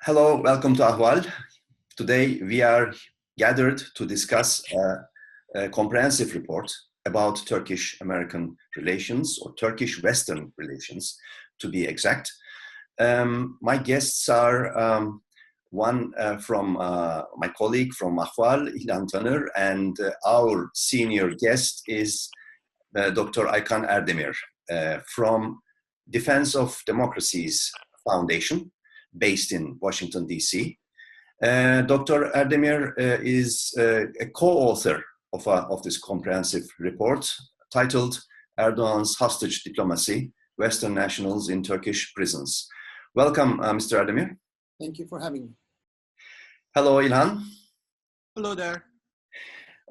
Hello, welcome to Ahval. Today we are gathered to discuss a comprehensive report about Turkish-American relations, or Turkish-Western relations to be exact. My guests are one from my colleague from Ahval, İlhan Tanır, and our senior guest is Dr. Aykan Erdemir from Defense of Democracy's Foundation, based in Washington, D.C. Dr. Erdemir is a co-author of this comprehensive report titled Erdogan's Hostage Diplomacy, Western Nationals in Turkish Prisons. Welcome, Mr. Erdemir. Thank you for having me. Hello, İlhan. Hello there.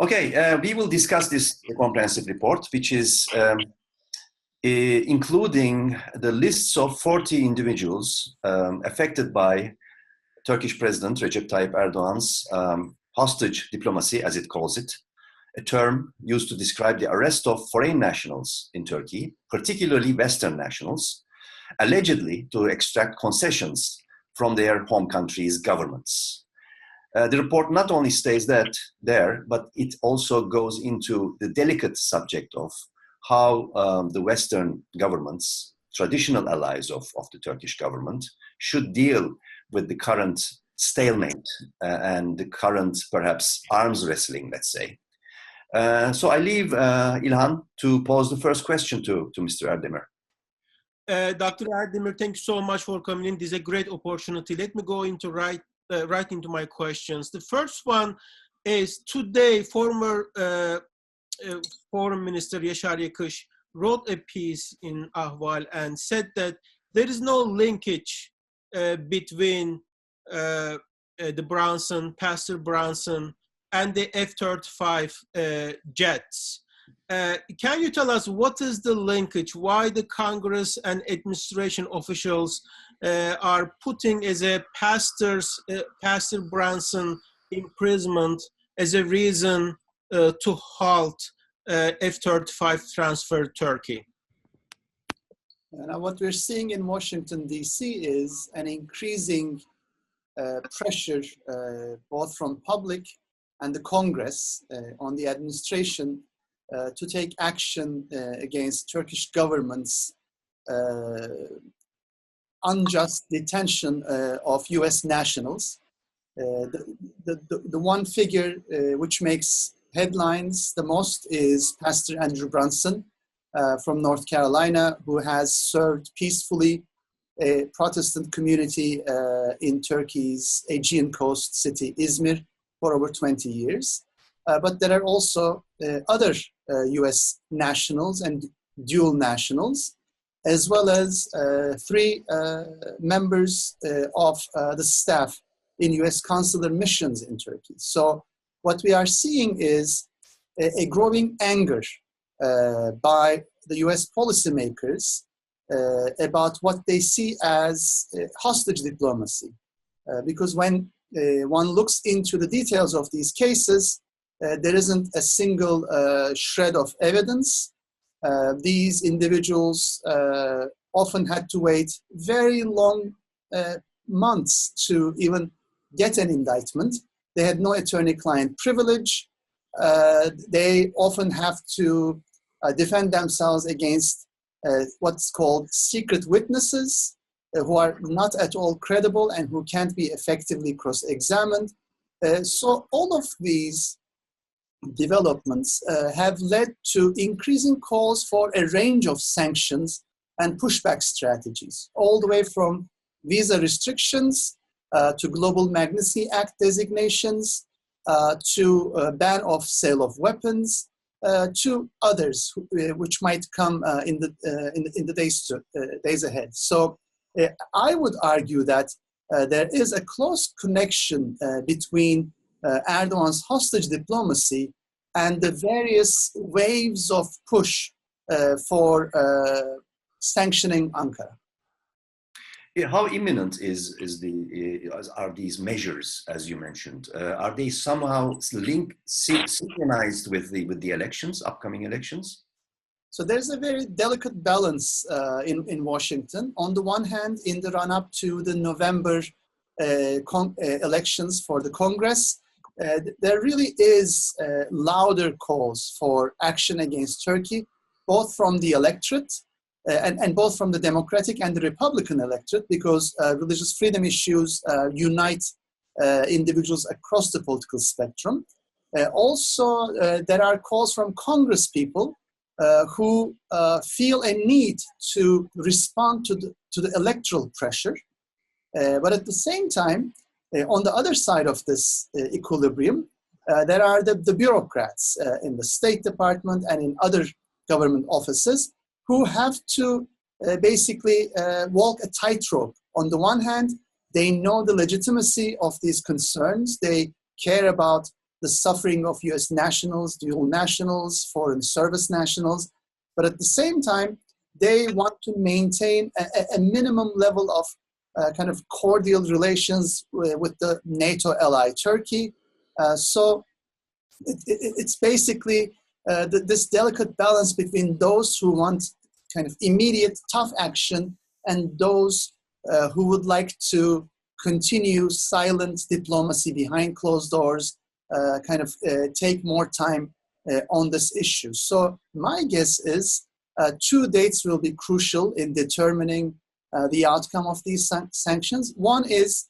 Okay, we will discuss this comprehensive report, which is including the lists of 40 individuals affected by Turkish President Recep Tayyip Erdogan's hostage diplomacy, as it calls it, a term used to describe the arrest of foreign nationals in Turkey, particularly Western nationals, allegedly to extract concessions from their home countries' governments. The report not only states that there, but it also goes into the delicate subject of how the Western governments, traditional allies of the Turkish government, should deal with the current stalemate and the current, perhaps, arms wrestling, let's say. So I leave İlhan to pose the first question to Mr. Erdemir. Dr. Erdemir, thank you so much for coming in. This is a great opportunity. Let me go into right into my questions. The first one is, today, former Foreign Minister Yaşar Yakış wrote a piece in Ahval and said that there is no linkage between the Pastor Brunson, and the F-35 jets. Can you tell us what is the linkage? Why the Congress and administration officials are putting as a Pastor Brunson imprisonment as a reason to halt F-35 transfer to Turkey? Now, what we're seeing in Washington, D.C. is an increasing pressure both from public and the Congress on the administration to take action against Turkish government's unjust detention of U.S. nationals. The one figure which makes headlines the most is Pastor Andrew Brunson from North Carolina, who has served peacefully a Protestant community in Turkey's Aegean coast city, Izmir, for over 20 years. But there are also other US nationals and dual nationals, as well as 3 members of the staff in US consular missions in Turkey. So what we are seeing is a growing anger by the US policymakers about what they see as hostage diplomacy. Because when one looks into the details of these cases, there isn't a single shred of evidence. These individuals often had to wait very long months to even get an indictment. They had no attorney-client privilege. They often have to defend themselves against what's called secret witnesses who are not at all credible and who can't be effectively cross-examined. So all of these developments have led to increasing calls for a range of sanctions and pushback strategies, all the way from visa restrictions to Global Magnitsky Act designations, to ban of sale of weapons, to others which might come in the days ahead. So I would argue that there is a close connection between Erdogan's hostage diplomacy and the various waves of push for sanctioning Ankara. How imminent are these measures, as you mentioned? Are they somehow synchronized with the elections, upcoming elections? So there's a very delicate balance in Washington. On the one hand, in the run-up to the November elections for the Congress, there really is louder calls for action against Turkey, both from the electorate and both from the Democratic and the Republican electorate, because religious freedom issues unite individuals across the political spectrum. Also, there are calls from Congress people who feel a need to respond to the electoral pressure. But at the same time, on the other side of this equilibrium, there are the bureaucrats in the State Department and in other government offices who have to basically walk a tightrope. On the one hand, they know the legitimacy of these concerns. They care about the suffering of US nationals, dual nationals, foreign service nationals. But at the same time, they want to maintain a minimum level of kind of cordial relations with the NATO ally Turkey. So it's basically this delicate balance between those who want kind of immediate tough action and those who would like to continue silent diplomacy behind closed doors, take more time on this issue. So my guess is 2 dates will be crucial in determining the outcome of these sanctions. One is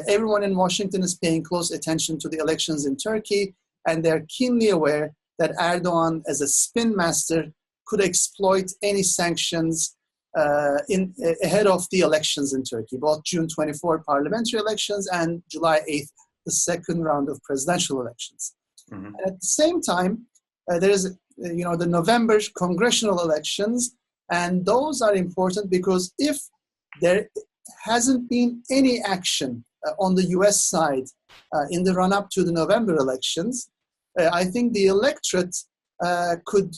everyone in Washington is paying close attention to the elections in Turkey, and they're keenly aware that Erdogan, as a spin master, could exploit any sanctions ahead of the elections in Turkey, both June 24 parliamentary elections and July 8th, the second round of presidential elections. Mm-hmm. At the same time, there is, the November congressional elections, and those are important because if there hasn't been any action on the US side in the run-up to the November elections, I think the electorate could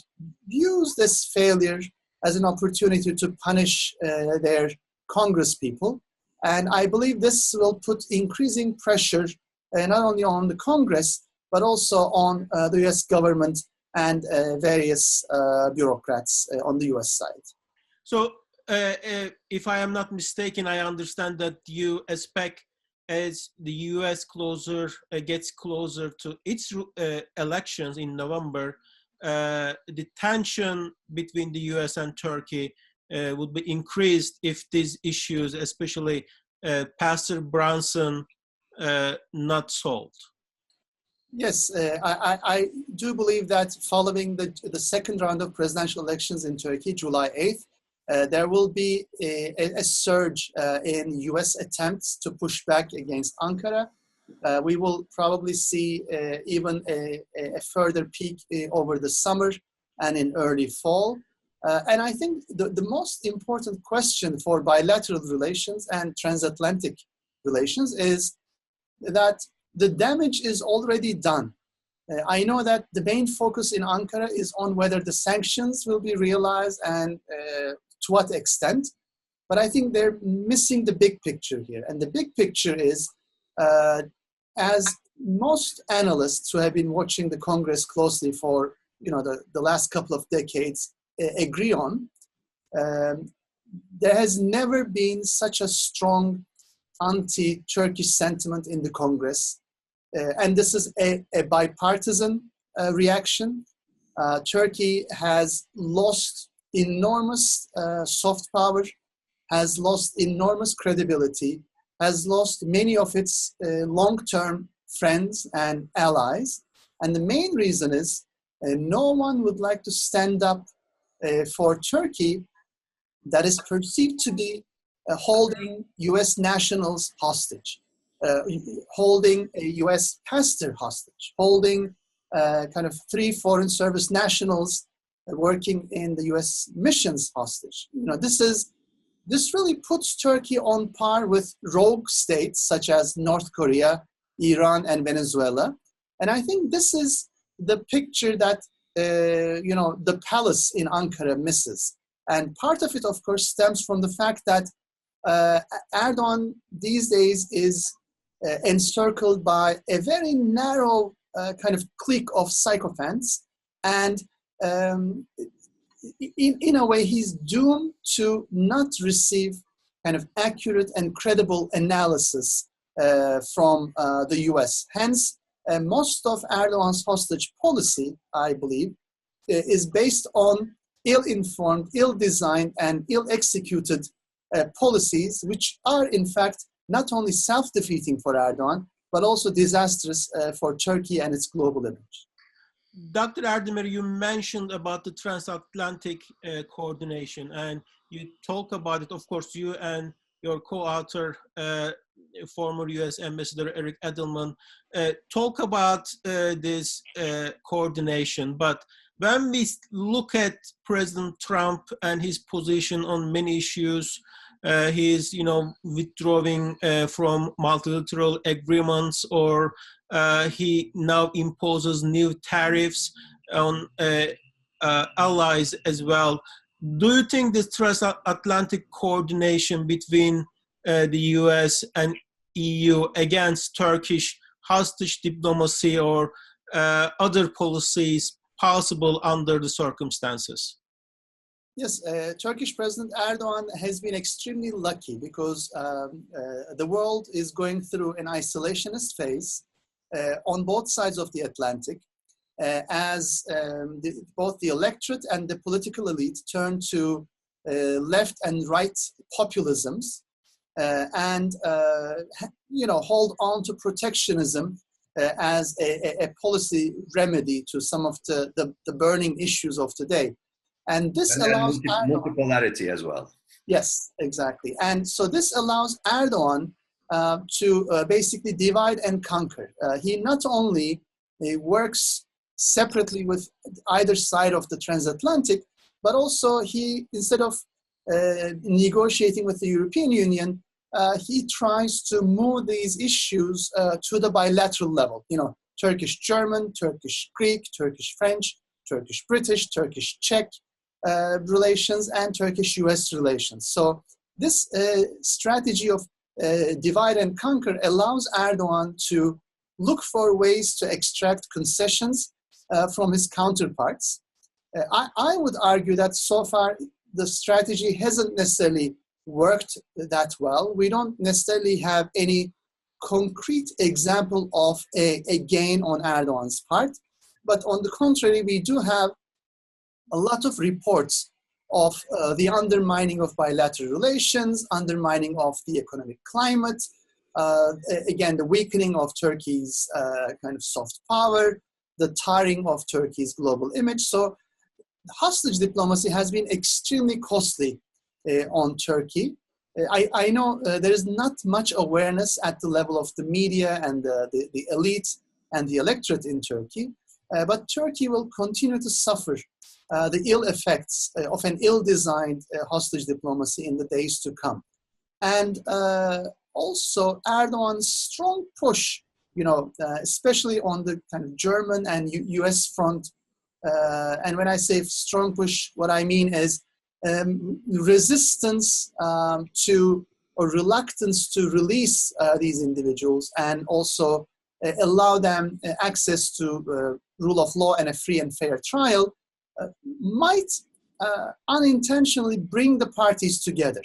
use this failure as an opportunity to punish their Congress people. And I believe this will put increasing pressure not only on the Congress, but also on the US government and various bureaucrats on the US side. So if I am not mistaken, I understand that you expect as the US gets closer to its elections in November, the tension between the US and Turkey would be increased if these issues, especially Pastor Brunson, not solved. Yes, I do believe that following the second round of presidential elections in Turkey, July 8th, there will be a surge in US attempts to push back against Ankara. We will probably see even a further peak over the summer and in early fall. And I think the most important question for bilateral relations and transatlantic relations is that the damage is already done. I know that the main focus in Ankara is on whether the sanctions will be realized and to what extent. But I think they're missing the big picture here. And the big picture is, as most analysts who have been watching the Congress closely for the last couple of decades agree on, there has never been such a strong anti-Turkish sentiment in the Congress. And this is a bipartisan reaction. Turkey has lost enormous soft power, has lost enormous credibility, has lost many of its long-term friends and allies. And the main reason is no one would like to stand up for Turkey that is perceived to be holding US nationals hostage, holding a US pastor hostage, holding kind of 3 foreign service nationals working in the US missions hostage. This really puts Turkey on par with rogue states such as North Korea, Iran, and Venezuela. And I think this is the picture that the palace in Ankara misses. And part of it, of course, stems from the fact that Erdogan these days is encircled by a very narrow kind of clique of sycophants. And in a way, he's doomed to not receive kind of accurate and credible analysis from the US. Hence, most of Erdogan's hostage policy, I believe, is based on ill-informed, ill-designed, and ill-executed policies, which are, in fact, not only self-defeating for Erdogan, but also disastrous for Turkey and its global image. Dr. Erdemir, you mentioned about the transatlantic coordination, and you talk about it, of course, you and your co-author, former US Ambassador Eric Edelman, talk about this coordination. But when we look at President Trump and his position on many issues, he is, withdrawing from multilateral agreements, or he now imposes new tariffs on allies as well. Do you think this transatlantic coordination between the US and EU against Turkish hostage diplomacy or other policies possible under the circumstances? Yes, Turkish President Erdogan has been extremely lucky because the world is going through an isolationist phase on both sides of the Atlantic, as both the electorate and the political elite turn to left and right populisms and hold on to protectionism as a policy remedy to some of the burning issues of today. And this allows multipolarity as well. Yes, exactly. And so this allows Erdogan to basically divide and conquer. He not only works separately with either side of the transatlantic, but also he, instead of negotiating with the European Union, he tries to move these issues to the bilateral level. Turkish-German, Turkish-Greek, Turkish-French, Turkish-British, Turkish-Czech relations, and Turkish-US relations. So this strategy of divide and conquer allows Erdogan to look for ways to extract concessions from his counterparts. I would argue that so far the strategy hasn't necessarily worked that well. We don't necessarily have any concrete example of a gain on Erdogan's part. But on the contrary, we do have a lot of reports of the undermining of bilateral relations, undermining of the economic climate, again, the weakening of Turkey's kind of soft power, the tarring of Turkey's global image. So hostage diplomacy has been extremely costly on Turkey. I know there is not much awareness at the level of the media and the elite and the electorate in Turkey, but Turkey will continue to suffer the ill effects of an ill-designed hostage diplomacy in the days to come. And also Erdogan's strong push, especially on the kind of German and US front. And when I say strong push, what I mean is resistance to or reluctance to release these individuals and also allow them access to rule of law and a free and fair trial might unintentionally bring the parties together.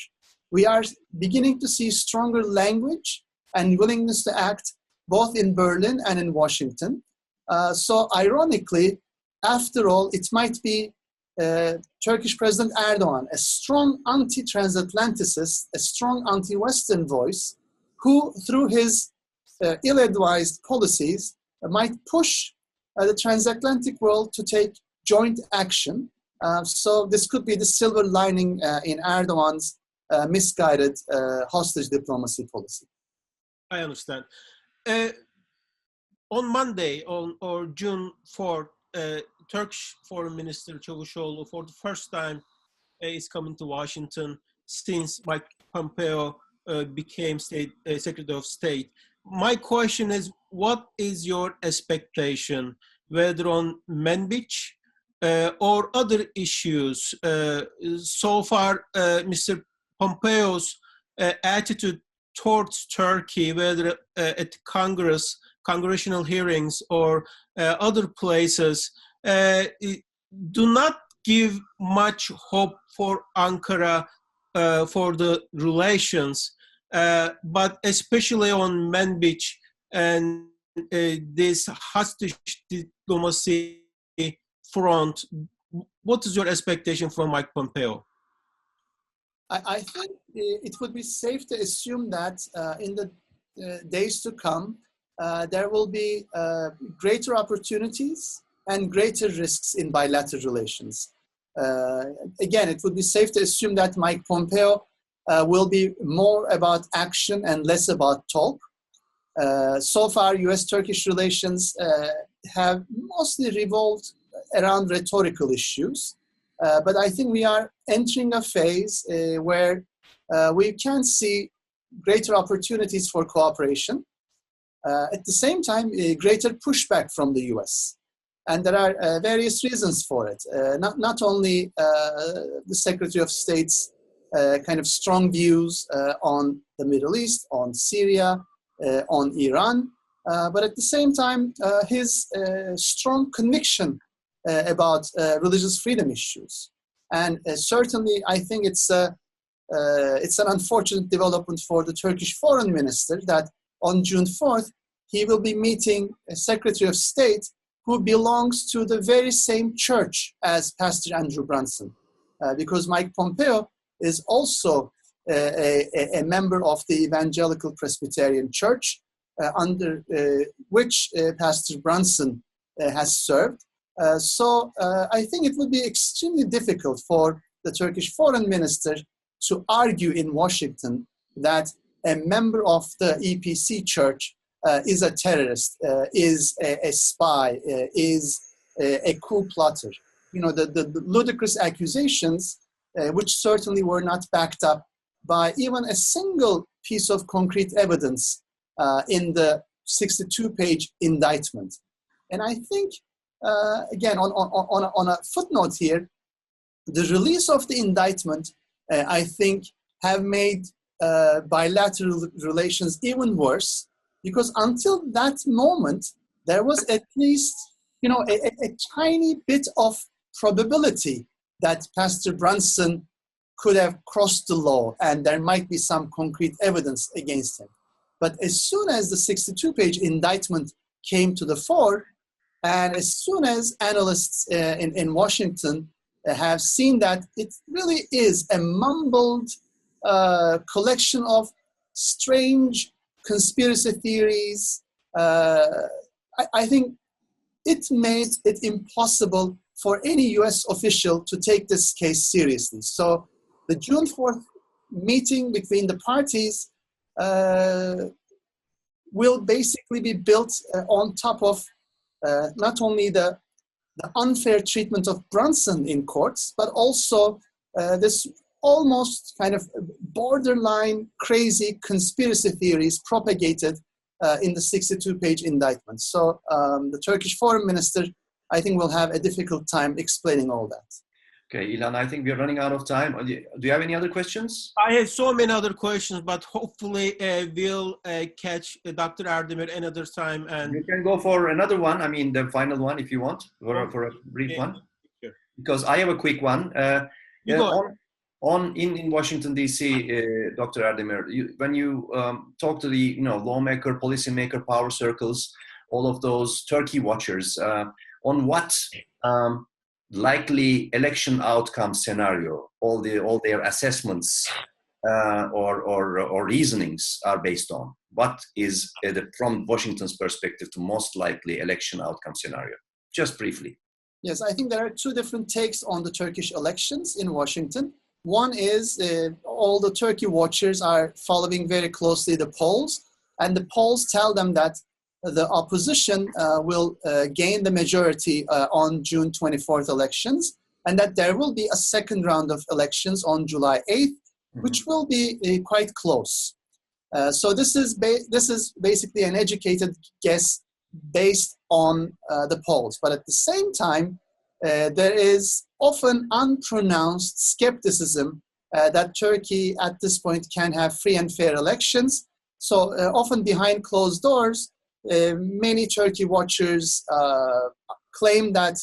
We are beginning to see stronger language and willingness to act both in Berlin and in Washington. So ironically, after all, it might be Turkish President Erdogan, a strong anti-transatlanticist, a strong anti-Western voice, who through his ill-advised policies might push the transatlantic world to take joint action. So this could be the silver lining in Erdogan's misguided hostage diplomacy policy. I understand. On Monday, or June 4th, Turkish Foreign Minister Çavuşoğlu, for the first time, is coming to Washington since Mike Pompeo became Secretary of State. My question is, what is your expectation, whether on Manbij or other issues? So far, Mr. Pompeo's attitude towards Turkey, whether at congressional hearings or other places, do not give much hope for Ankara for the relations. but especially on Manbij and this hostage diplomacy front, what is your expectation from Mike Pompeo? I think it would be safe to assume that in the days to come, there will be greater opportunities and greater risks in bilateral relations. Again, it would be safe to assume that Mike Pompeo will be more about action and less about talk. So far, US-Turkish relations have mostly revolved around rhetorical issues. But I think we are entering a phase where we can see greater opportunities for cooperation. At the same time, greater pushback from the US. And there are various reasons for it. Not only the Secretary of State's kind of strong views on the Middle East, on Syria, on Iran, but at the same time, his strong conviction about religious freedom issues. And certainly, I think it's an unfortunate development for the Turkish foreign minister that on June 4th, he will be meeting a Secretary of State who belongs to the very same church as Pastor Andrew Brunson, because Mike Pompeo is also a member of the Evangelical Presbyterian Church, under which Pastor Brunson has served. So I think it would be extremely difficult for the Turkish foreign minister to argue in Washington that a member of the EPC church is a terrorist, is a spy, is a coup plotter. You know, the ludicrous accusations, which certainly were not backed up by even a single piece of concrete evidence in the 62-page indictment. And I think, again, on a footnote here, the release of the indictment, I think, have made bilateral relations even worse, because until that moment, there was at least, you know, a tiny bit of probability that Pastor Brunson could have crossed the law and there might be some concrete evidence against him. But as soon as the 62-page indictment came to the fore, and as soon as analysts in Washington have seen that it really is a mumbled collection of strange conspiracy theories, I think it made it impossible for any US official to take this case seriously. So the June 4th meeting between the parties will basically be built on top of not only the unfair treatment of Brunson in courts, but also this almost kind of borderline crazy conspiracy theories propagated in the 62-page indictment. So the Turkish foreign minister, I think, will have a difficult time explaining all that. Okay, Ilan, I think we're running out of time. Do you have any other questions? I have so many other questions, but hopefully we'll catch Dr. Erdemir another time. And you can go for another one. I mean, the final one, if you want, for a brief one. Sure. Because I have a quick one. In Washington D.C., Dr. Erdemir, when you talk to the lawmaker, policymaker, power circles, all of those Turkey watchers, on what likely election outcome scenario all their assessments or reasonings are based on? What is from Washington's perspective the most likely election outcome scenario? Just briefly. Yes, I think there are two different takes on the Turkish elections in Washington. One is all the Turkey watchers are following very closely the polls, and the polls tell them that the opposition will gain the majority on June 24th elections, and that there will be a second round of elections on July 8th, which will be quite close. So this is basically an educated guess based on the polls. But at the same time, there is often unpronounced skepticism that Turkey at this point can have free and fair elections. So often behind closed doors, many Turkey watchers claim that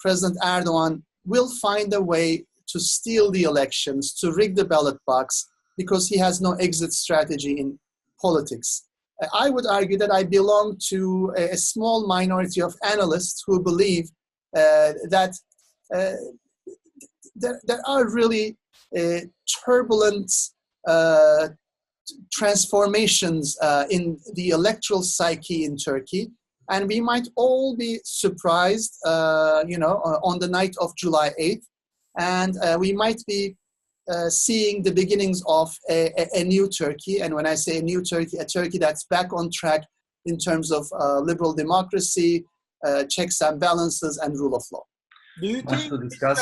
President Erdogan will find a way to steal the elections, to rig the ballot box, because he has no exit strategy in politics. I would argue that I belong to a small minority of analysts who believe that there are really turbulent transformations in the electoral psyche in Turkey, and we might all be surprised, on the night of July 8th, and we might be seeing the beginnings of a new Turkey. And when I say a new Turkey, a Turkey that's back on track in terms of liberal democracy, checks and balances, and rule of law. Do you Much think to discuss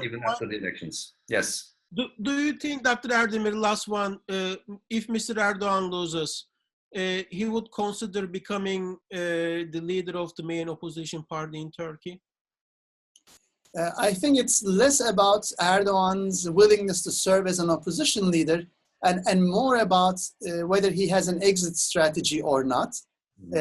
even after the elections. Yes. Do you think, Dr. Erdemir, last one, if Mr. Erdogan loses, he would consider becoming the leader of the main opposition party in Turkey? I think it's less about Erdogan's willingness to serve as an opposition leader and more about whether he has an exit strategy or not.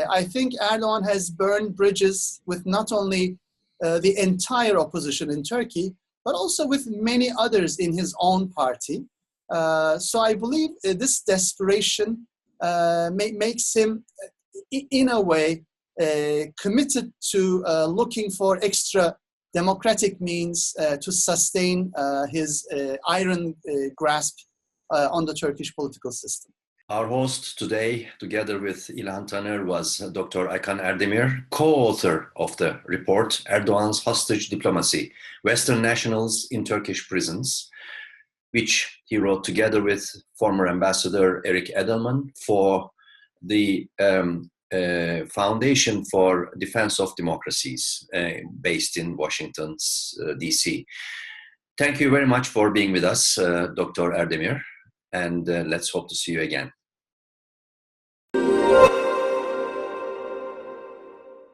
I think Erdogan has burned bridges with not only the entire opposition in Turkey, but also with many others in his own party. So I believe this desperation makes him, in a way, committed to looking for extra democratic means to sustain his iron grasp on the Turkish political system. Our host today, together with İlhan Taner, was Dr. Aykan Erdemir, co-author of the report, Erdogan's Hostage Diplomacy, Western Nationals in Turkish Prisons, which he wrote together with former Ambassador Eric Edelman for the Foundation for Defense of Democracies, based in Washington, D.C. Thank you very much for being with us, Dr. Erdemir, and let's hope to see you again.